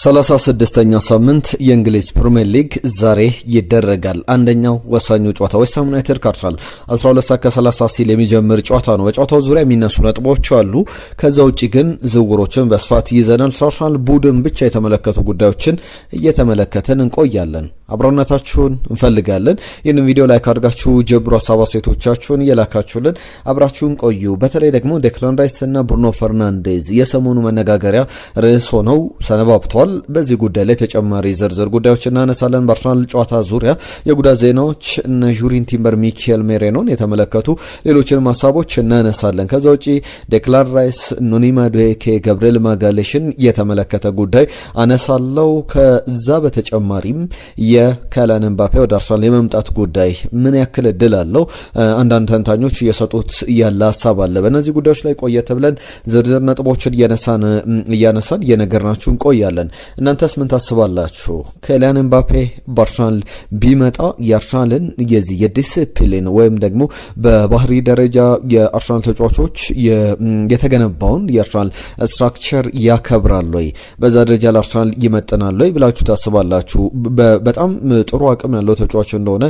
36ኛ ሳምንት የእንግሊዝ ፕሪሚየር ሊግ ዛሬ ይደረጋል። አንደኛው ወሳኙ ጨዋታ ዌስትሃም ዩናይትድ ከአርሰናል 12:30 ሲል የሚጀምር ጨዋታ ነው። በጨዋታው ዙሪያ የሚነሱ ነጥቦች አሉ። ከዛ ውጪ ግን ዝውውሮችን በስፋት ይዘናል። አርሰናል ቡድን ብቻ የተመለከቱ ጉዳዮችን እየተመለከትን እንቆያለን። አብሮነታችሁን እንፈልጋለን። ይህንን ቪዲዮ ላይክ አድርጋችሁ ጀምሩ። ሀሳብ አስተያየቶቻችሁን እየላካችሁልን አብራችሁን ቆዩ። በተለይ ደግሞ ዴክላን ራይስ እና ብሩኖ ፈርናንዴዝ የሰሞኑ መነጋገሪያ ርዕስ ሆነው ሰነባብተዋል። በዚህ ጉዳይ ላይ ተጨማሪ ዝርዝር ጉዳዮች እናነሳለን። በአርሰናል ጨዋታ ዙሪያ የጉዳት ዜናዎች እነ ጁሪን ቲምበር፣ ሚኬል ሜሬኖን የተመለከቱ ሌሎችንም ሀሳቦች እናነሳለን። ከዛ ውጪ ዴክላን ራይስ፣ ኑኒ ማዱዌኬ፣ ገብርኤል ማጋሌሽን የተመለከተ ጉዳይ አነሳለው። ከዛ በተጨማሪም የካይላን ኤምባፔ ወደ አርሰናል የመምጣት ጉዳይ ምን ያክል እድል አለው? አንዳንድ ተንታኞች እየሰጡት ያለ ሀሳብ አለ። በእነዚህ ጉዳዮች ላይ ቆየት ብለን ዝርዝር ነጥቦችን እያነሳን እየነገርናችሁ እንቆያለን። እናንተስ ምን ታስባላችሁ? ካይላን ኤምባፔ በአርሰናል ቢመጣ የአርሰናልን የዚህ የዲሲፕሊን ወይም ደግሞ በባህሪ ደረጃ የአርሰናል ተጫዋቾች የተገነባውን የአርሰናል ስትራክቸር ያከብራል ወይ? በዛ ደረጃ ለአርሰናል ይመጥናል ወይ ብላችሁ ታስባላችሁ? በጣም ጥሩ አቅም ያለው ተጫዋች እንደሆነ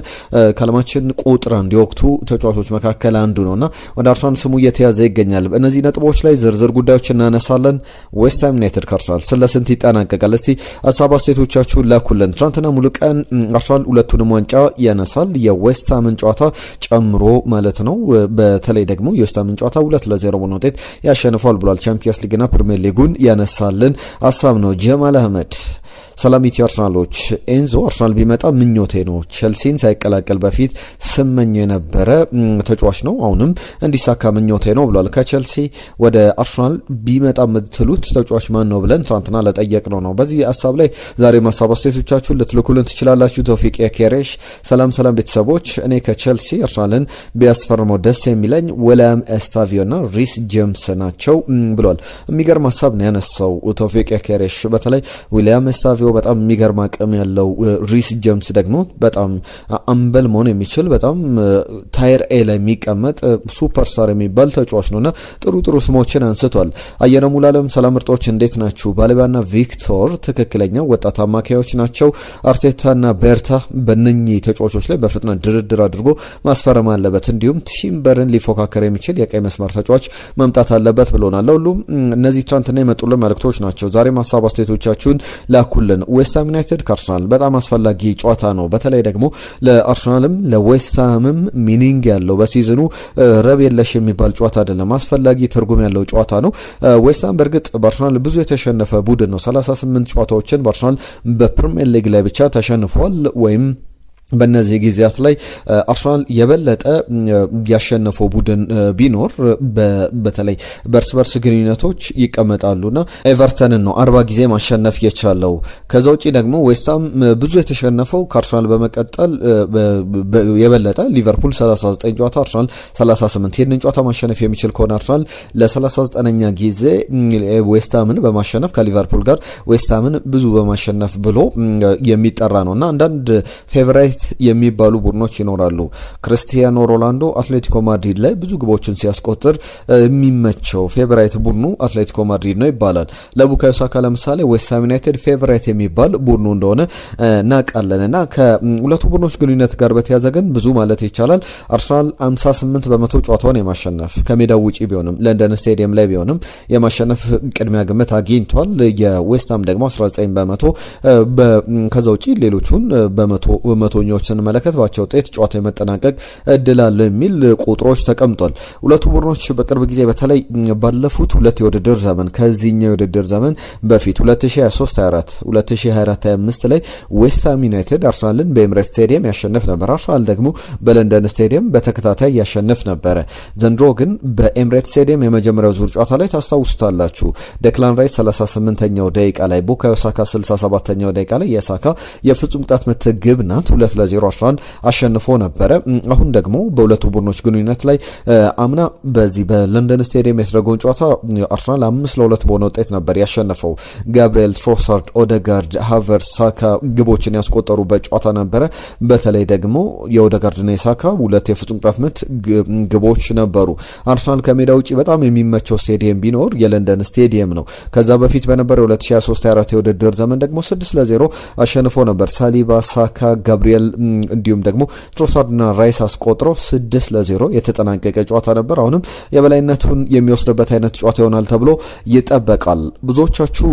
ከዓለማችን ቁጥር አንድ የወቅቱ ተጫዋቾች መካከል አንዱ ነውና ወደ አርሰናል ስሙ እየተያዘ ይገኛል። በእነዚህ ነጥቦች ላይ ዝርዝር ጉዳዮች እናነሳለን። ዌስትሃም ዩናይትድ ከአርሰናል ስለስንት ይጠናቀቃል? እስቲ ሀሳብ አስተያየቶቻችሁን ላኩልን። ትናንትና ሙሉ ቀን አርሰናል ሁለቱንም ዋንጫ ያነሳል፣ የዌስትሃምን ጨዋታ ጨምሮ ማለት ነው። በተለይ ደግሞ የዌስትሃምን ጨዋታ 2-0 በሆነ ውጤት ያሸንፏል ብሏል። ቻምፒየንስ ሊግና ፕሪሚየር ሊጉን ያነሳልን ሀሳብ ነው። ጀማል አህመድ ሰላም ኢትዮ አርሰናሎች፣ ኤንዞ አርሰናል ቢመጣ ምኞቴ ነው። ቸልሲን ሳይቀላቀል በፊት ስመኘው የነበረ ተጫዋች ነው። አሁንም እንዲሳካ ምኞቴ ነው ብሏል። ከቸልሲ ወደ አርሰናል ቢመጣ የምትሉት ተጫዋች ማን ነው ብለን ትናንትና ለጠየቅነው ነው። በዚህ ሀሳብ ላይ ዛሬ ሀሳብ አስተያየቶቻችሁን ልትልኩልን ትችላላችሁ። ቶፊቅ የኬሬሽ ሰላም ቤተሰቦች፣ እኔ ከቸልሲ አርሰናልን ቢያስፈርመው ደስ የሚለኝ ዊሊያም ኤስታቪዮ እና ሪስ ጄምስ ናቸው ብሏል። የሚገርም ሀሳብ ነው ያነሳው ቶፊቅ የኬሬሽ። በተለይ ዊሊያም ኤስታቪዮ በጣም የሚገርም አቅም ያለው፣ ሪስ ጄምስ ደግሞ በጣም አምበል መሆን የሚችል በጣም ታየር ኤ ላይ የሚቀመጥ ሱፐርስታር የሚባል ተጫዋች ነውና ጥሩ ስሞችን አንስቷል። አየነው ሙሉዓለም ሰላም ምርጦች እንዴት ናችሁ? ባለባና ቪክቶር ትክክለኛ ወጣት አማካዮች ናቸው። አርቴታና ቤርታ በእነኚህ ተጫዋቾች ላይ በፍጥነት ድርድር አድርጎ ማስፈረም አለበት። እንዲሁም ቲምበርን ሊፎካከር የሚችል የቀይ መስመር ተጫዋች መምጣት አለበት ብሎናል። ሁሉም እነዚህ ትናንትና የመጡልን መልእክቶች ናቸው። ዛሬም ሀሳብ አስተያየቶቻችሁን ላኩልን። ዌስትሃም ዩናይትድ ከአርሰናል በጣም አስፈላጊ ጨዋታ ነው። በተለይ ደግሞ ለአርሰናልም ለዌስትሃምም ሚኒንግ ያለው በሲዝኑ ረብ የለሽ የሚባል ጨዋታ አይደለም፣ አስፈላጊ ትርጉም ያለው ጨዋታ ነው። ዌስትሃም በእርግጥ በአርሰናል ብዙ የተሸነፈ ቡድን ነው። 38 ጨዋታዎችን በአርሰናል በፕሪሚየር ሊግ ላይ ብቻ ተሸንፏል ወይም በእነዚህ ጊዜያት ላይ አርሰናል የበለጠ ያሸነፈው ቡድን ቢኖር በተለይ በእርስ በርስ ግንኙነቶች ይቀመጣሉና ኤቨርተንን ነው 40 ጊዜ ማሸነፍ የቻለው። ከዛ ውጪ ደግሞ ዌስትሃም ብዙ የተሸነፈው ከአርሰናል በመቀጠል የበለጠ ሊቨርፑል 39 ጨዋታ አርሰናል 38። ይህንን ጨዋታ ማሸነፍ የሚችል ከሆነ አርሰናል ለ39ኛ ጊዜ ዌስትሃምን በማሸነፍ ከሊቨርፑል ጋር ዌስትሃምን ብዙ በማሸነፍ ብሎ የሚጠራ ነውና አንዳንድ ፌቨራይት የሚባሉ ቡድኖች ይኖራሉ። ክርስቲያኖ ሮናልዶ አትሌቲኮ ማድሪድ ላይ ብዙ ግቦችን ሲያስቆጥር የሚመቸው ፌቨራይት ቡድኑ አትሌቲኮ ማድሪድ ነው ይባላል። ለቡካዮ ሳካ ለምሳሌ ዌስትሃም ዩናይትድ ፌቨራይት የሚባል ቡድኑ እንደሆነ እናውቃለን። እና ከሁለቱ ቡድኖች ግንኙነት ጋር በተያያዘ ግን ብዙ ማለት ይቻላል። አርሰናል 58 በመቶ ጨዋታውን የማሸነፍ ከሜዳው ውጪ ቢሆንም ለንደን ስቴዲየም ላይ ቢሆንም የማሸነፍ ቅድሚያ ግምት አግኝቷል። የዌስትሃም ደግሞ 19 በመቶ። ከዛ ውጪ ሌሎቹን በመቶኞች ስንመለከት ባቸው ውጤት ጨዋታ የመጠናቀቅ እድል አለው የሚል ቁጥሮች ተቀምጧል። ሁለቱ ቡድኖች በቅርብ ጊዜ በተለይ ባለፉት ሁለት የውድድር ዘመን ከዚህኛው የውድድር ዘመን በፊት 2023-24 2024-25 ላይ ዌስትሃም ዩናይትድ አርሰናልን በኤምሬትስ ስቴዲየም ያሸንፍ ነበር። አርሰናል ደግሞ በለንደን ስቴዲየም በተከታታይ ያሸንፍ ነበረ። ዘንድሮ ግን በኤምሬትስ ስቴዲየም የመጀመሪያው ዙር ጨዋታ ላይ ታስታውሱታላችሁ። ዴክላን ራይስ 38ኛው ደቂቃ ላይ፣ ቡካዮ ሳካ 67ኛው ደቂቃ ላይ የሳካ የፍጹም ቅጣት ምት ግብ ናት 2-0 አርሰናል አሸንፎ ነበረ። አሁን ደግሞ በሁለቱ ቡድኖች ግንኙነት ላይ አምና በዚህ በለንደን ስቴዲየም ያስደረገውን ጨዋታ አርሰናል 5-2 በሆነ ውጤት ነበር ያሸነፈው። ጋብሪኤል፣ ትሮሳርድ፣ ኦደጋርድ፣ ሃቨርትዝ፣ ሳካ ግቦችን ያስቆጠሩበት ጨዋታ ነበረ። በተለይ ደግሞ የኦደጋርድና የሳካ ሁለት የፍጹም ቅጣት ምት ግቦች ነበሩ። አርሰናል ከሜዳ ውጪ በጣም የሚመቸው ስቴዲየም ቢኖር የለንደን ስቴዲየም ነው። ከዛ በፊት በነበረው 2023/24 የውድድር ዘመን ደግሞ 6-0 አሸንፎ ነበር። ሳሊባ፣ ሳካ፣ ጋብሪኤል እንዲሁም ደግሞ ትሮሳርድና ራይስ አስቆጥሮ 6-0 የተጠናቀቀ ጨዋታ ነበር። አሁንም የበላይነቱን የሚወስድበት አይነት ጨዋታ ይሆናል ተብሎ ይጠበቃል። ብዙዎቻችሁ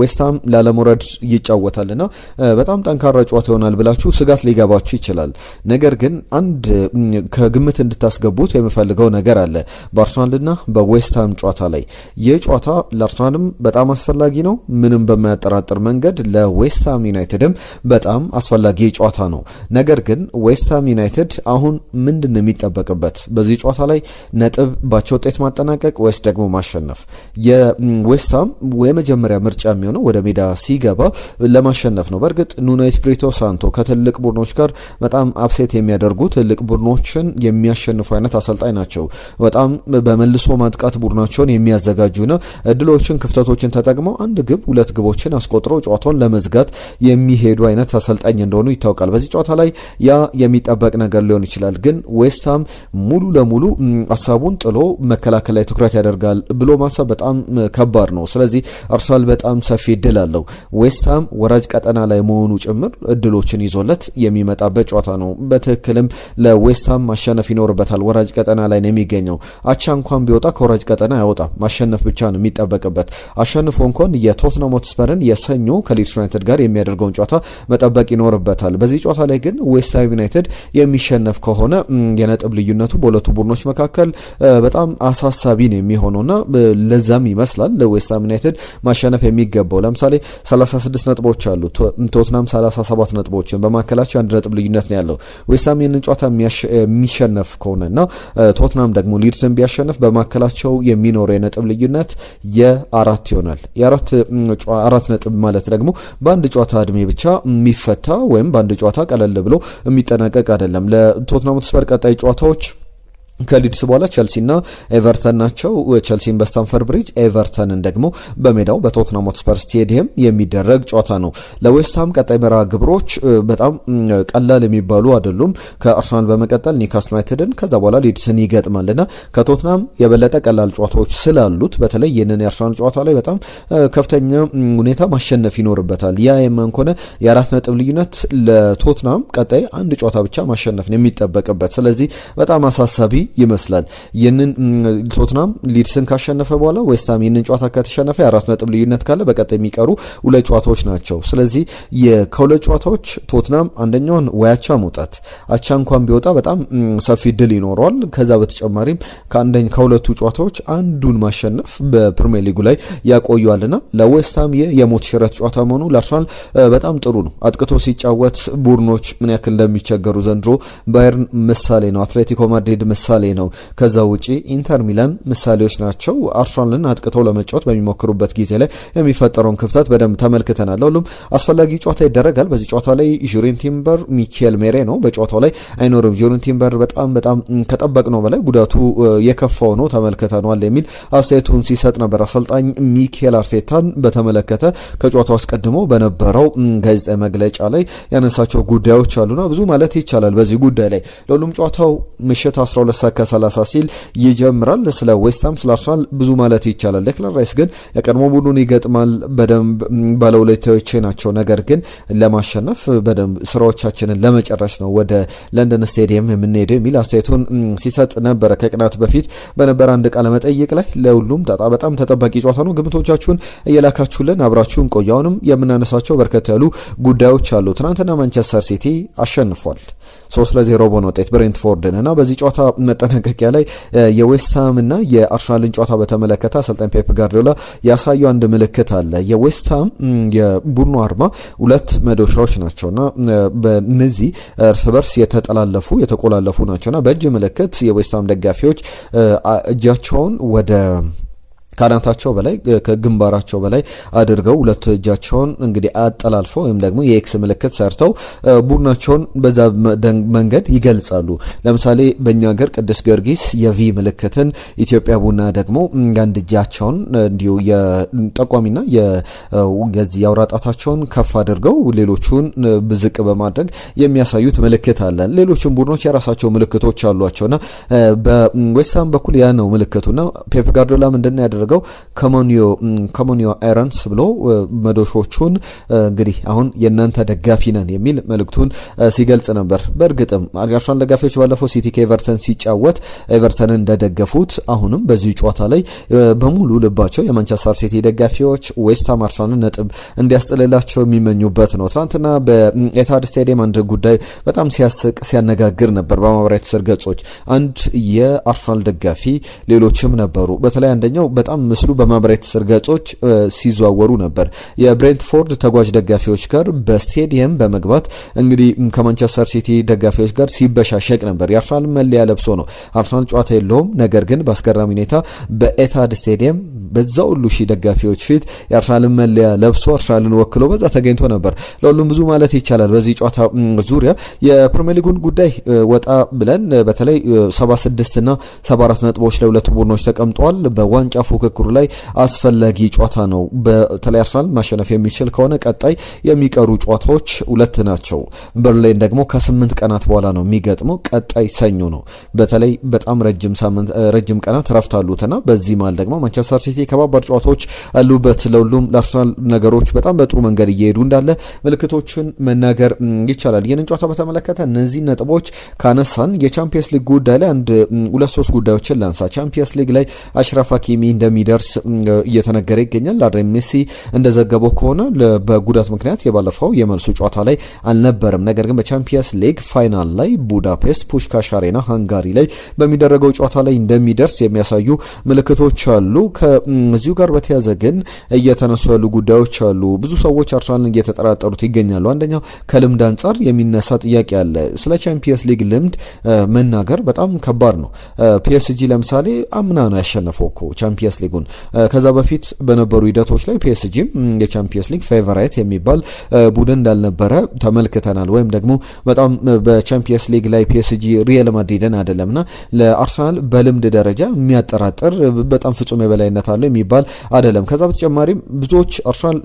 ዌስትሃም ላለመውረድ ይጫወታልና በጣም ጠንካራ ጨዋታ ይሆናል ብላችሁ ስጋት ሊገባችሁ ይችላል። ነገር ግን አንድ ከግምት እንድታስገቡት የምፈልገው ነገር አለ በአርሰናልና በዌስትሃም ጨዋታ ላይ። ይህ ጨዋታ ለአርሰናልም በጣም አስፈላጊ ነው፣ ምንም በማያጠራጥር መንገድ ለዌስትሃም ዩናይትድም በጣም አስፈላጊ ጨዋታ ነው። ነገር ግን ዌስትሃም ዩናይትድ አሁን ምንድን ነው የሚጠበቅበት በዚህ ጨዋታ ላይ? ነጥብ ባቸው ውጤት ማጠናቀቅ ወይስ ደግሞ ማሸነፍ? የዌስትሃም የመጀመሪያ ምርጫ የሚሆነው ወደ ሜዳ ሲገባ ለማሸነፍ ነው። በእርግጥ ኑኖ ኤስፒሪቶ ሳንቶ ከትልቅ ቡድኖች ጋር በጣም አፕሴት የሚያደርጉ ትልቅ ቡድኖችን የሚያሸንፉ አይነት አሰልጣኝ ናቸው። በጣም በመልሶ ማጥቃት ቡድናቸውን የሚያዘጋጁና እድሎችን፣ ክፍተቶችን ተጠቅመው አንድ ግብ ሁለት ግቦችን አስቆጥረው ጨዋታውን ለመዝጋት የሚሄዱ አይነት አሰልጣኝ እንደሆኑ ይታወቃል። በዚህ ጨዋታ ላይ ያ የሚጠበቅ ነገር ሊሆን ይችላል። ግን ዌስትሃም ሙሉ ለሙሉ ሀሳቡን ጥሎ መከላከል ላይ ትኩረት ያደርጋል ብሎ ማሰብ በጣም ከባድ ነው። ስለዚህ አርሰናል በጣም ሰፊ እድል አለው። ዌስትሃም ወራጅ ቀጠና ላይ መሆኑ ጭምር እድሎችን ይዞለት የሚመጣበት ጨዋታ ነው። በትክክልም ለዌስትሃም ማሸነፍ ይኖርበታል። ወራጅ ቀጠና ላይ ነው የሚገኘው። አቻ እንኳን ቢወጣ ከወራጅ ቀጠና አይወጣም። ማሸነፍ ብቻ ነው የሚጠበቅበት። አሸንፎ እንኳን የቶትናም ሆትስፐርን የሰኞ ከሊድስ ዩናይትድ ጋር የሚያደርገውን ጨዋታ መጠበቅ ይኖርበታል። በዚህ ጨዋታ ላይ ግን ዌስትሃም ዩናይትድ የሚሸነፍ ከሆነ የነጥብ ልዩነቱ በሁለቱ ቡድኖች መካከል በጣም አሳሳቢ ነው የሚሆነውና ለዛም ይመስላል ለዌስትሃም ዩናይትድ ማሸነፍ የሚገባው። ለምሳሌ 36 ነጥቦች አሉ። ቶትናም 37 ነጥቦችን በማከላቸው አንድ ነጥብ ልዩነት ነው ያለው። ዌስትሃም ይህንን ጨዋታ የሚሸነፍ ከሆነና ቶትናም ደግሞ ሊድስን ቢያሸንፍ በማከላቸው የሚኖረው የነጥብ ልዩነት የአራት ይሆናል። የአራት ነጥብ ማለት ደግሞ በአንድ ጨዋታ እድሜ ብቻ የሚፈታ ወይም በአንድ ጨዋታ ቀለል ብሎ የሚጠናቀቅ አይደለም። ለቶትናም ሆትስፐር ቀጣይ ጨዋታዎች ከሊድስ በኋላ ቸልሲና ኤቨርተን ናቸው። ቸልሲን በስታንፈርድ ብሪጅ፣ ኤቨርተንን ደግሞ በሜዳው በቶትናም ሆትስፐር ስቴዲየም የሚደረግ ጨዋታ ነው። ለዌስትሃም ቀጣይ መርሃ ግብሮች በጣም ቀላል የሚባሉ አይደሉም። ከአርሰናል በመቀጠል ኒውካስል ዩናይትድን ከዛ በኋላ ሊድስን ይገጥማልና ከቶትናም የበለጠ ቀላል ጨዋታዎች ስላሉት በተለይ ይህንን የአርሰናል ጨዋታ ላይ በጣም ከፍተኛ ሁኔታ ማሸነፍ ይኖርበታል። ያ የማን ከሆነ የአራት ነጥብ ልዩነት ለቶትናም ቀጣይ አንድ ጨዋታ ብቻ ማሸነፍ ነው የሚጠበቅበት። ስለዚህ በጣም አሳሳቢ ይመስላል። ይህንን ቶትናም ሊድስን ካሸነፈ በኋላ ዌስትሃም ይህንን ጨዋታ ከተሸነፈ የአራት ነጥብ ልዩነት ካለ በቀጣይ የሚቀሩ ሁለት ጨዋታዎች ናቸው። ስለዚህ ከሁለት ጨዋታዎች ቶትናም አንደኛውን ወይ አቻ መውጣት፣ አቻ እንኳን ቢወጣ በጣም ሰፊ ድል ይኖረዋል። ከዛ በተጨማሪም ከሁለቱ ጨዋታዎች አንዱን ማሸነፍ በፕሪሚየር ሊጉ ላይ ያቆየዋልና ለዌስትሃም የሞት ሽረት ጨዋታ መሆኑ ለአርሰናል በጣም ጥሩ ነው። አጥቅቶ ሲጫወት ቡድኖች ምን ያክል እንደሚቸገሩ ዘንድሮ ባየርን ምሳሌ ነው። አትሌቲኮ ማድሪድ ምሳሌ ነው። ከዛ ውጪ ኢንተር ሚላን ምሳሌዎች ናቸው። አርሰናልን አጥቅተው ለመጫወት በሚሞክሩበት ጊዜ ላይ የሚፈጠረውን ክፍተት በደንብ ተመልክተናል። ሁሉም አስፈላጊ ጨዋታ ይደረጋል። በዚህ ጨዋታ ላይ ጁሪየን ቲምበር፣ ሚኬል ሜሬኖ በጨዋታው ላይ አይኖርም። ጁሪየን ቲምበር በጣም ከጠበቅነው በላይ ጉዳቱ የከፋው ነው ተመልክተናል የሚል አስተያየቱን ሲሰጥ ነበር። አሰልጣኝ ሚኬል አርቴታን በተመለከተ ከጨዋታው አስቀድሞ በነበረው ጋዜጣዊ መግለጫ ላይ ያነሳቸው ጉዳዮች አሉና ብዙ ማለት ይቻላል በዚህ ጉዳይ ላይ። ለሁሉም ጨዋታው ምሽት 12:30 ሲል ይጀምራል። ስለ ዌስትሃም ስለ አርሰናል ብዙ ማለት ይቻላል። ዴክላን ራይስ ግን የቀድሞ ቡድኑን ይገጥማል። በደንብ ባለውለታዎች ናቸው። ነገር ግን ለማሸነፍ በደንብ ስራዎቻችንን ለመጨረስ ነው ወደ ለንደን ስቴዲየም የምንሄደው የሚል አስተያየቱን ሲሰጥ ነበረ። ከቅናት በፊት በነበረ አንድ ቃለ መጠይቅ ላይ ለሁሉም በጣም ተጠባቂ ጨዋታ ነው። ግምቶቻችሁን እየላካችሁልን አብራችሁን ቆዩ። አሁንም የምናነሳቸው በርከት ያሉ ጉዳዮች አሉ። ትናንትና ማንቸስተር ሲቲ አሸንፏል 3-0 በሆነ ውጤት ብሬንትፎርድን እና በዚህ ጨዋታ መጠናቀቂያ ላይ የዌስትሃም እና የአርሰናልን ጨዋታ በተመለከተ አሰልጣኝ ፔፕ ጋርዲዮላ ያሳዩ አንድ ምልክት አለ። የዌስትሃም የቡድኑ አርማ ሁለት መዶሻዎች ናቸውና በእነዚህ እርስ በርስ የተቆላለፉ ናቸውና በእጅ ምልክት የዌስትሃም ደጋፊዎች እጃቸውን ወደ ካናታቸው በላይ ከግንባራቸው በላይ አድርገው ሁለት እጃቸውን እንግዲህ አጠላልፈው ወይም ደግሞ የኤክስ ምልክት ሰርተው ቡድናቸውን በዛ መንገድ ይገልጻሉ። ለምሳሌ በእኛ ሀገር ቅዱስ ጊዮርጊስ የቪ ምልክትን፣ ኢትዮጵያ ቡና ደግሞ አንድ እጃቸውን እንዲሁ የጠቋሚና የዚህ የአውራጣታቸውን ከፍ አድርገው ሌሎቹን ዝቅ በማድረግ የሚያሳዩት ምልክት አለ። ሌሎችም ቡድኖች የራሳቸው ምልክቶች አሏቸውና በዌስትሃም በኩል ያ ነው ምልክቱና ፔፕ ጋርዲዮላ ምንድነው ያደረገው ኮሙኒዮ ኤረንስ ብሎ መዶሾቹን እንግዲህ አሁን የእናንተ ደጋፊ ነን የሚል መልእክቱን ሲገልጽ ነበር። በእርግጥም አርሰናል ደጋፊዎች ባለፈው ሲቲ ከኤቨርተን ሲጫወት ኤቨርተንን እንደደገፉት አሁንም በዚህ ጨዋታ ላይ በሙሉ ልባቸው የማንቸስተር ሲቲ ደጋፊዎች ዌስትሃም አርሰናልን ነጥብ እንዲያስጥልላቸው የሚመኙበት ነው። ትናንትና በኤታድ ስታዲየም አንድ ጉዳይ በጣም ሲያነጋግር ነበር በማህበራዊ ትስስር ገጾች። አንድ የአርሰናል ደጋፊ ሌሎችም ነበሩ። በተለይ አንደኛው በጣም ምስሉ በማህበራዊ ትስስር ገጾች ሲዘዋወሩ ነበር። የብሬንትፎርድ ተጓዥ ደጋፊዎች ጋር በስቴዲየም በመግባት እንግዲህ ከማንቸስተር ሲቲ ደጋፊዎች ጋር ሲበሻሸቅ ነበር። የአርሰናል መለያ ለብሶ ነው። አርሰናል ጨዋታ የለውም፣ ነገር ግን በአስገራሚ ሁኔታ በኤታድ ስቴዲየም በዛ ሁሉ ሺህ ደጋፊዎች ፊት የአርሰናልን መለያ ለብሶ አርሰናልን ወክሎ በዛ ተገኝቶ ነበር። ለሁሉም ብዙ ማለት ይቻላል። በዚህ ጨዋታ ዙሪያ የፕሪሚየር ሊጉን ጉዳይ ወጣ ብለን በተለይ 76 እና 74 ነጥቦች ላይ ሁለቱ ቡድኖች ተቀምጠዋል። በዋንጫ ፉክክሩ ላይ አስፈላጊ ጨዋታ ነው። በተለይ አርሰናል ማሸነፍ የሚችል ከሆነ ቀጣይ የሚቀሩ ጨዋታዎች ሁለት ናቸው። በርሊን ደግሞ ከ8 ቀናት በኋላ ነው የሚገጥመው። ቀጣይ ሰኞ ነው። በተለይ በጣም ረጅም ቀናት ረፍት አሉትና በዚህ መሃል ደግሞ ማንቸስተር ሲቲ ከባባድ ጨዋታዎች አሉበት። ለሁሉም ለአርሰናል ነገሮች በጣም በጥሩ መንገድ እየሄዱ እንዳለ ምልክቶችን መናገር ይቻላል። ይህንን ጨዋታ በተመለከተ እነዚህ ነጥቦች ካነሳን የቻምፒየንስ ሊግ ጉዳይ ላይ አንድ 2-3 ጉዳዮችን ላንሳ። ቻምፒየንስ ሊግ ላይ አሽራፍ ሀኪሚ እንደሚደርስ እየተነገረ ይገኛል። ላሬም ሜሲ እንደዘገበው ከሆነ በጉዳት ምክንያት የባለፈው የመልሱ ጨዋታ ላይ አልነበረም። ነገር ግን በቻምፒየንስ ሊግ ፋይናል ላይ ቡዳፔስት ፑሽካሽ አሬና ሃንጋሪ ላይ በሚደረገው ጨዋታ ላይ እንደሚደርስ የሚያሳዩ ምልክቶች አሉ። ከዚሁ ጋር በተያያዘ ግን እየተነሱ ያሉ ጉዳዮች አሉ። ብዙ ሰዎች አርሰናልን እየተጠራጠሩት ይገኛሉ። አንደኛው ከልምድ አንጻር የሚነሳ ጥያቄ አለ። ስለ ቻምፒየንስ ሊግ ልምድ መናገር በጣም ከባድ ነው። ፒኤስጂ ለምሳሌ አምና ነው ያሸነፈው እኮ ቻምፒየንስ ሊጉን። ከዛ በፊት በነበሩ ሂደቶች ላይ ፒኤስጂም የቻምፒየንስ ሊግ ፌቨራይት የሚባል ቡድን እንዳልነበረ ተመልክተናል። ወይም ደግሞ በጣም በቻምፒየንስ ሊግ ላይ ፒኤስጂ ሪያል ማድሪድን አይደለምና ለአርሰናል በልምድ ደረጃ የሚያጠራጥር በጣም ፍጹም የበላይነት አለው የሚባል አይደለም። ከዛ በተጨማሪም ብዙዎች አርሰናል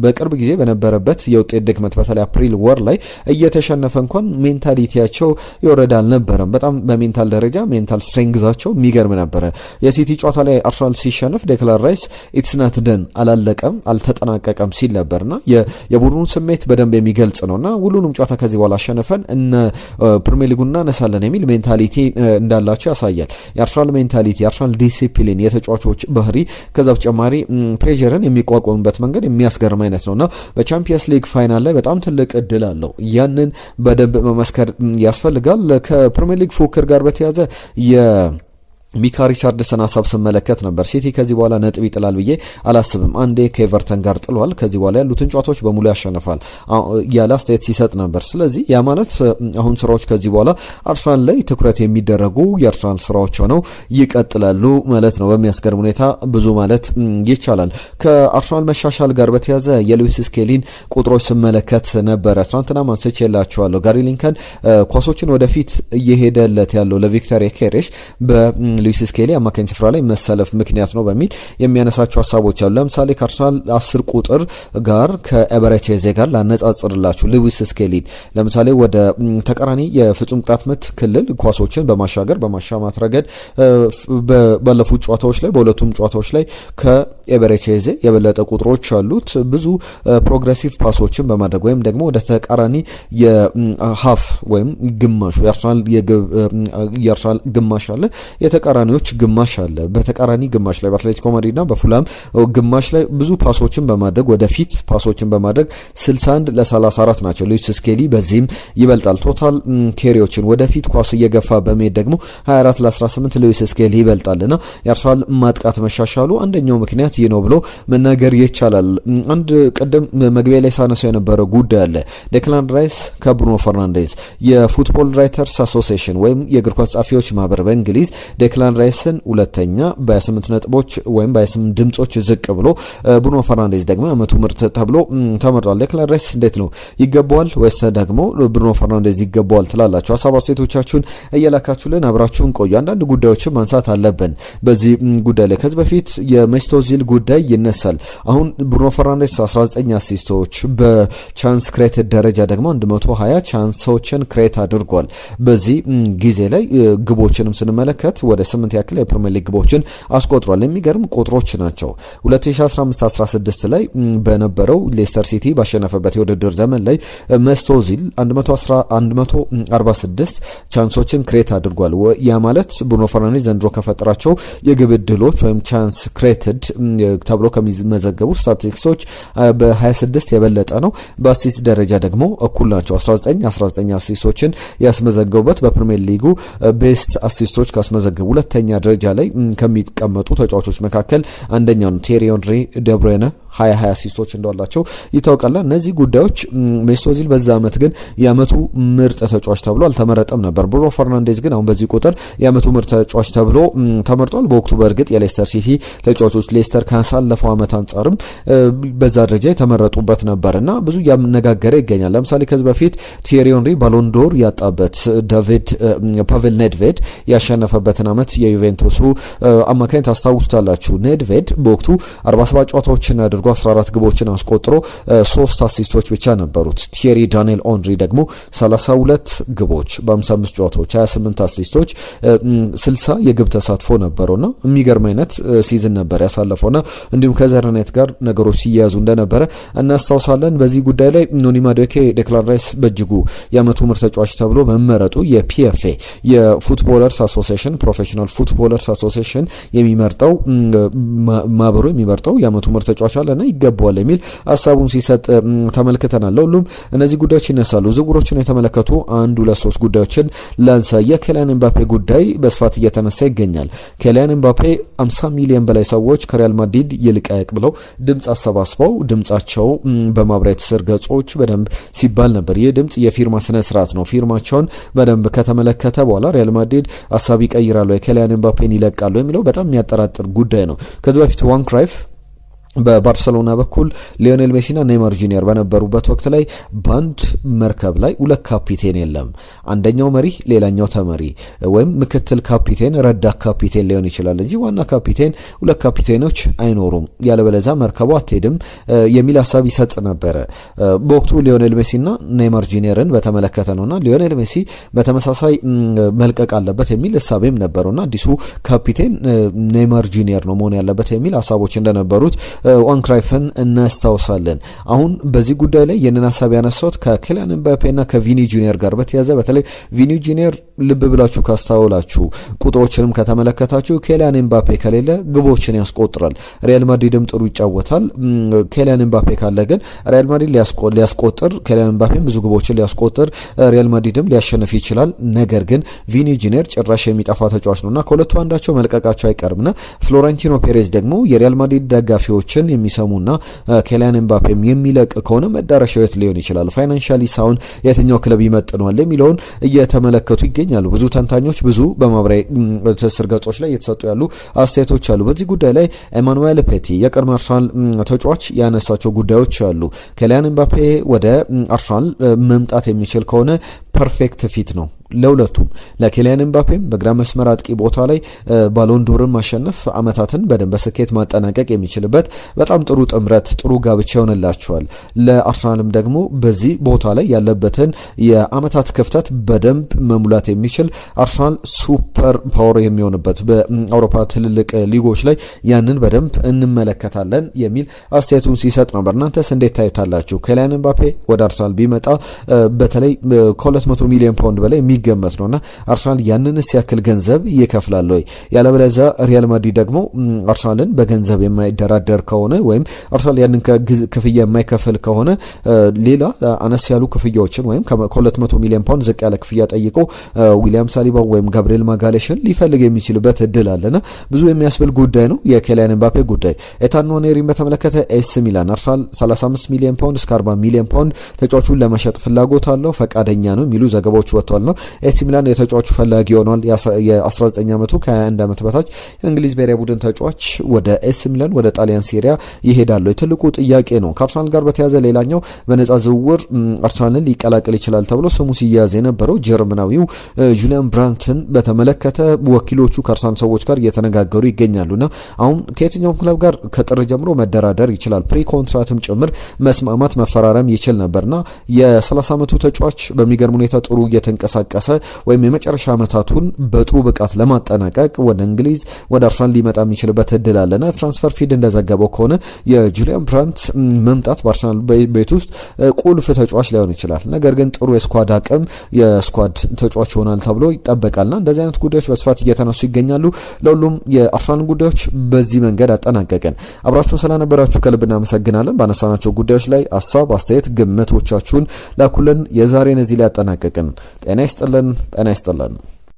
በቅርብ ጊዜ በነበረበት የውጤት ድክመት በተለይ አፕሪል ወር ላይ እየተሸነፈ እንኳን ሜንታሊቲያቸው ይወረድ አልነበረም። በጣም በሜንታል ደረጃ ሜንታል ስትሬንግዛቸው የሚገርም ነበረ። የሲቲ ጨዋታ ላይ አርሰናል ሲሸነፍ ዴክላን ራይስ ኢትስ ናት ደን አላለቀም አልተጠናቀቀም ሲል ነበርና የቡድኑን ስሜት በደንብ የሚገልጽ ነውና ሁሉንም ጨዋታ ከዚህ በኋላ አሸነፈን እነ ፕሪሚየር ሊጉን እናነሳለን የሚል ሜንታሊቲ እንዳላቸው ያሳያል። የአርሰናል ሜንታሊቲ፣ የአርሰናል ዲሲፕሊን፣ የተጫዋቾች ባህሪ ከዛ በተጨማሪ ፕሬዠርን የሚቋቋሙበት መንገድ የሚያስገርም አይነት ነውና በቻምፒየንስ ሊግ ፋይናል ላይ በጣም ትልቅ እድል አለው። ያንን በደንብ መመስከር ያስፈልጋል። ከፕሪሚየር ሊግ ፉክክር ጋር በተያያዘ ሚካ ሪቻርድሰን ሀሳብ ስመለከት ነበር። ሲቲ ከዚህ በኋላ ነጥብ ይጥላል ብዬ አላስብም። አንዴ ከኤቨርተን ጋር ጥሏል። ከዚህ በኋላ ያሉትን ጨዋታዎች በሙሉ ያሸንፋል ያለ አስተያየት ሲሰጥ ነበር። ስለዚህ ያ ማለት አሁን ስራዎች ከዚህ በኋላ አርሰናል ላይ ትኩረት የሚደረጉ የአርሰናል ስራዎች ሆነው ይቀጥላሉ ማለት ነው። በሚያስገርም ሁኔታ ብዙ ማለት ይቻላል። ከአርሰናል መሻሻል ጋር በተያዘ የሉዊስ ስኬሊን ቁጥሮች ስመለከት ነበረ። ትናንትና ማንስቼ የላቸዋለሁ። ጋሪ ሊንከን ኳሶችን ወደፊት እየሄደለት ያለው ለቪክተር ኬሬሽ ሉዊስ ስኬሊ አማካኝ ስፍራ ላይ መሰለፍ ምክንያት ነው በሚል የሚያነሳቸው ሀሳቦች አሉ። ለምሳሌ ከአርሰናል 10 ቁጥር ጋር ከኤበረቼዜ ጋር ላነጻጽርላችሁ። ሉዊስ ስኬሊን ለምሳሌ ወደ ተቃራኒ የፍጹም ቅጣት ምት ክልል ኳሶችን በማሻገር በማሻማት ረገድ ባለፉት ጨዋታዎች ላይ በሁለቱም ጨዋታዎች ላይ ከኤበረቼዜ የበለጠ ቁጥሮች አሉት። ብዙ ፕሮግሬሲቭ ፓሶችን በማድረግ ወይም ደግሞ ወደ ተቃራኒ የሃፍ ወይም ግማሹ የአርሰናል ግማሽ አለ ተቃራኒዎች ግማሽ አለ። በተቃራኒ ግማሽ ላይ በአትሌቲኮ ማድሪድና በፉላም ግማሽ ላይ ብዙ ፓሶችን በማድረግ ወደፊት ፓሶችን በማድረግ 61 ለ34 ናቸው። ሉዊስ ስኬሊ በዚህም ይበልጣል። ቶታል ኬሪዎችን ወደፊት ኳስ እየገፋ በመሄድ ደግሞ 24 ለ18 ሉዊስ ስኬሊ ይበልጣልና የአርሰናል ማጥቃት መሻሻሉ አንደኛው ምክንያት ይህ ነው ብሎ መናገር ይቻላል። አንድ ቀደም መግቢያ ላይ ሳነሳው የነበረ ጉዳይ አለ። ዴክላን ራይስ ከብሩኖ ፈርናንዴዝ የፉትቦል ራይተርስ አሶሲዬሽን ወይም የእግር ኳስ ጸሐፊዎች ማህበር በእንግሊዝ ዴክላን ዴክላን ራይስን ሁለተኛ በ8 ነጥቦች ወይም በ8 ድምጾች ዝቅ ብሎ ብሩኖ ፈርናንዴዝ ደግሞ የዓመቱ ምርጥ ተብሎ ተመርጧል። ዴክላን ራይስ እንዴት ነው ይገባዋል ወይስ ደግሞ ብሩኖ ፈርናንዴዝ ይገባዋል ትላላችሁ? ሀሳብ አስተያየቶቻችሁን እየላካችሁልን አብራችሁን ቆዩ። አንዳንድ ጉዳዮችን ማንሳት አለብን በዚህ ጉዳይ ላይ። ከዚህ በፊት የሜስት ኦዚል ጉዳይ ይነሳል። አሁን ብሩኖ ፈርናንዴዝ 19 አሲስቶች በቻንስ ክሬትድ ደረጃ ደግሞ 120 ቻንሶችን ክሬት አድርጓል። በዚህ ጊዜ ላይ ግቦችንም ስንመለከት ወደ 8 ያክል የፕሪሚየር ሊግ ግቦችን አስቆጥሯል። የሚገርም ቁጥሮች ናቸው። 2015-16 ላይ በነበረው ሌስተር ሲቲ ባሸነፈበት የውድድር ዘመን ላይ ሜስት ኦዚል 146 ቻንሶችን ክሬት አድርጓል። ያ ማለት ብሩኖ ፈርናንዴዝ ዘንድሮ ከፈጠራቸው የግብ ዕድሎች ወይም ቻንስ ክሬትድ ተብሎ ከሚመዘገቡ ስታቲስቲክሶች በ26 የበለጠ ነው። በአሲስት ደረጃ ደግሞ እኩል ናቸው። 19 አሲስቶችን ያስመዘገቡበት በፕሪሚየር ሊጉ ቤስት አሲስቶች ካስመዘገቡ ሁለተኛ ደረጃ ላይ ከሚቀመጡ ተጫዋቾች መካከል አንደኛው ነው። ቴሪ ሄንሪ፣ ደብሩይነ 20 አሲስቶች እንዳላቸው ይታወቃል። እነዚህ ጉዳዮች ሜስት ኦዚል በዛ ዓመት ግን የዓመቱ ምርጥ ተጫዋች ተብሎ አልተመረጠም ነበር። ብሩኖ ፈርናንዴዝ ግን አሁን በዚህ ቁጥር የዓመቱ ምርጥ ተጫዋች ተብሎ ተመርጧል። በወቅቱ በእርግጥ የሌስተር ሲቲ ተጫዋቾች ሌስተር ካሳለፈው ዓመት አንጻርም በዛ ደረጃ የተመረጡበት ነበርና ብዙ ያነጋገረ ይገኛል። ለምሳሌ ከዚህ በፊት ቲየሪ ሄንሪ ባሎን ዶር ያጣበት ፓቬል ኔድቬድ ያሸነፈበትን ዓመት የዩቬንቱሱ አማካኝ ታስታውሱታላችሁ። ኔድቬድ በወቅቱ 47 ጨዋታዎችን አድርጎ 14 ግቦችን አስቆጥሮ 3 አሲስቶች ብቻ ነበሩት። ቲየሪ ዳንኤል ኦንሪ ደግሞ 32 ግቦች በ55 ጨዋታዎች 28 አሲስቶች 60 የግብ ተሳትፎ ነበረውና የሚገርም አይነት ሲዝን ነበር ያሳለፈውና እንዲሁም ከዘረኔት ጋር ነገሮች ሲያያዙ እንደነበረ እናስታውሳለን። በዚህ ጉዳይ ላይ ኖኒ ማዱኬ ዴክላን ራይስ በእጅጉ የዓመቱ ምርጥ ተጫዋች ተብሎ መመረጡ የፒኤፍኤ የፉትቦለርስ አሶሲዬሽን ፕሮፌሽናል ፉትቦለርስ አሶሲዬሽን የሚመርጠው ማህበሩ የሚመርጠው የዓመቱ ምርጥ ተጫዋች አለና ይገባዋል የሚል ሀሳቡን ሲሰጥ ተመልክተናል። ሁሉም እነዚህ ጉዳዮች ይነሳሉ። ዝውውሮችን የተመለከቱ 1-2-3 ጉዳዮችን ላንሳ። የኬሊያን ኤምባፔ ጉዳይ በስፋት እየተነሳ ይገኛል። ኬሊያን ኤምባፔ 50 ሚሊዮን በላይ ሰዎች ከሪያል ማድሪድ ይልቀቅ ብለው ድምጽ አሰባስበው ድምጻቸው በማህበራዊ ትስስር ገጾች በደንብ ሲባል ነበር። ይህ ድምጽ የፊርማ ስነ ስርዓት ነው። ፊርማቸውን በደንብ ከተመለከተ በኋላ ሪያል ማድሪድ ሀሳብ ይቀይራሉ፣ የኬሊያን ኤምባፔን ይለቃሉ የሚለው በጣም የሚያጠራጥር ጉዳይ ነው። ከዚህ በፊት ዋን ክራይፍ በባርሰሎና በኩል ሊዮኔል ሜሲና ኔይማር ጁኒየር በነበሩበት ወቅት ላይ በአንድ መርከብ ላይ 2 ካፒቴን የለም። አንደኛው መሪ፣ ሌላኛው ተመሪ ወይም ምክትል ካፒቴን፣ ረዳት ካፒቴን ሊሆን ይችላል እንጂ ዋና ካፒቴን 2 ካፒቴኖች አይኖሩም፣ ያለበለዚያ መርከቡ አትሄድም የሚል ሀሳብ ይሰጥ ነበረ። በወቅቱ ሊዮኔል ሜሲና ኔይማር ጁኒየርን በተመለከተ ነውና ሊዮኔል ሜሲ በተመሳሳይ መልቀቅ አለበት የሚል ሀሳብም ነበረውና አዲሱ ካፒቴን ኔይማር ጁኒየር ነው መሆን ያለበት የሚል ሀሳቦች እንደነበሩት ዋን ክራይፍን እናስታውሳለን። አሁን በዚህ ጉዳይ ላይ የነን ሀሳብ ያነሳሁት ከኬሊያን ኤምባፔና ከቪኒ ጁኒየር ጋር በተያዘ በተለይ ቪኒ ጁኒየር ልብ ብላችሁ ካስተዋላችሁ ቁጥሮችንም ከተመለከታችሁ ኬሊያን ኤምባፔ ከሌለ ግቦችን ያስቆጥራል። ሪያል ማድሪድም ጥሩ ይጫወታል። ኬሊያን ኤምባፔ ካለ ግን ሪያል ማድሪድ ሊያስቆጥር ኬሊያን ኤምባፔም ብዙ ግቦችን ሊያስቆጥር ሪያል ማድሪድም ሊያሸንፍ ይችላል። ነገር ግን ቪኒ ጁኒየር ጭራሽ የሚጠፋ ተጫዋች ነውና ከሁለቱ አንዳቸው መልቀቃቸው አይቀርምና ፍሎሬንቲኖ ፔሬዝ ደግሞ የሪያል ማድሪድ ደጋፊዎችን የሚሰሙና ኬሊያን ኤምባፔም የሚለቅ ከሆነ መዳረሻው የት ሊሆን ይችላል፣ ፋይናንሻሊ ሳውን የትኛው ክለብ ይመጥነዋል የሚለውን እየተመለከቱ ይገኛሉ። ብዙ ተንታኞች ብዙ በማህበራዊ ትስስር ገጾች ላይ እየተሰጡ ያሉ አስተያየቶች አሉ። በዚህ ጉዳይ ላይ ኤማኑኤል ፔቲ የቀድሞ አርሰናል ተጫዋች ያነሳቸው ጉዳዮች አሉ። ኬሊያን ኤምባፔ ወደ አርሰናል መምጣት የሚችል ከሆነ ፐርፌክት ፊት ነው ለሁለቱም። ለኬሊያን ኤምባፔም በግራ መስመር አጥቂ ቦታ ላይ ባሎን ዶርን ማሸነፍ አመታትን በደንብ በስኬት ማጠናቀቅ የሚችልበት በጣም ጥሩ ጥምረት ጥሩ ጋብቻ ይሆንላቸዋል። ለአርሰናልም ደግሞ በዚህ ቦታ ላይ ያለበትን የአመታት ክፍተት በደንብ መሙላት የሚችል አርሰናል ሱፐር ፓወር የሚሆንበት በአውሮፓ ትልልቅ ሊጎች ላይ ያንን በደንብ እንመለከታለን የሚል አስተያየቱን ሲሰጥ ነበር። እናንተስ እንዴት ታዩታላችሁ? ኬሊያን ኤምባፔ ወደ አርሰናል ቢመጣ በተለይ ከ200 ሚሊዮን ፓውንድ በላይ የሚገመት ነውና አርሰናል ያንንስ ያክል ገንዘብ ይከፍላል ወይ? ያለበለዚያ ሪያል ማድሪድ ደግሞ አርሰናልን በገንዘብ የማይደራደር ከሆነ ወይም አርሰናል ያንን ክፍያ የማይከፍል ከሆነ ሌላ አነስ ያሉ ክፍያዎችን ወይም ከ200 ሚሊዮን ፓውንድ ዝቅ ያለ ክፍያ ጠይቆ ዊሊያም ሳሊባ ወይም ጋብሪኤል ማጋሌሽን ሊፈልግ የሚችልበት እድል አለና ብዙ የሚያስብል ጉዳይ ነው የኬሊያን ኤምባፔ ጉዳይ። ኤታን ኖኔሪን በተመለከተ ኤስ ሚላን አርሰናል 35 ሚሊዮን ፓውንድ እስከ 40 ሚሊዮን ፓውንድ ተጫዋቹን ለመሸጥ ፍላጎት አለው፣ ፈቃደኛ ነው የሚሉ ዘገባዎች ወጥተዋልና ኤሲ ሚላን የተጫዋቹ ፈላጊ ሆኗል። የ19 ዓመቱ ከ21 ዓመት በታች የእንግሊዝ ብሔራዊ ቡድን ተጫዋች ወደ ኤሲ ሚላን ወደ ጣሊያን ሴሪያ ይሄዳሉ ትልቁ ጥያቄ ነው። ከአርሰናል ጋር በተያያዘ ሌላኛው በነጻ ዝውውር አርሰናልን ሊቀላቀል ይችላል ተብሎ ስሙ ሲያዝ የነበረው ጀርመናዊው ጁሊያን ብራንትን በተመለከተ ወኪሎቹ ከአርሰናል ሰዎች ጋር እየተነጋገሩ ይገኛሉና አሁን ከየትኛውም ክለብ ጋር ከጥር ጀምሮ መደራደር ይችላል። ፕሪ ኮንትራትም ጭምር መስማማት መፈራረም ይችል ነበርና የ30 ዓመቱ ተጫዋች በሚገርም ሁኔታ ጥሩ እየተንቀሳቀሰ ወይም የመጨረሻ ዓመታቱን በጥሩ ብቃት ለማጠናቀቅ ወደ እንግሊዝ ወደ አርሰናል ሊመጣ የሚችልበት እድል አለና ትራንስፈር ፊድ እንደዘገበው ከሆነ የጁሊያን ብራንት መምጣት በአርሰናል ቤት ውስጥ ቁልፍ ተጫዋች ሊሆን ይችላል። ነገር ግን ጥሩ የስኳድ አቅም የስኳድ ተጫዋች ይሆናል ተብሎ ይጠበቃልና እንደዚህ አይነት ጉዳዮች በስፋት እየተነሱ ይገኛሉ። ለሁሉም የአርሰናል ጉዳዮች በዚህ መንገድ አጠናቀቀን። አብራችሁን ስለነበራችሁ ከልብ እናመሰግናለን። ባነሳናቸው ጉዳዮች ላይ ሀሳብ፣ አስተያየት፣ ግምቶቻችሁን ላኩልን። የዛሬን እዚህ ላይ አጠናቀቅን። ጤና ይስጥልን።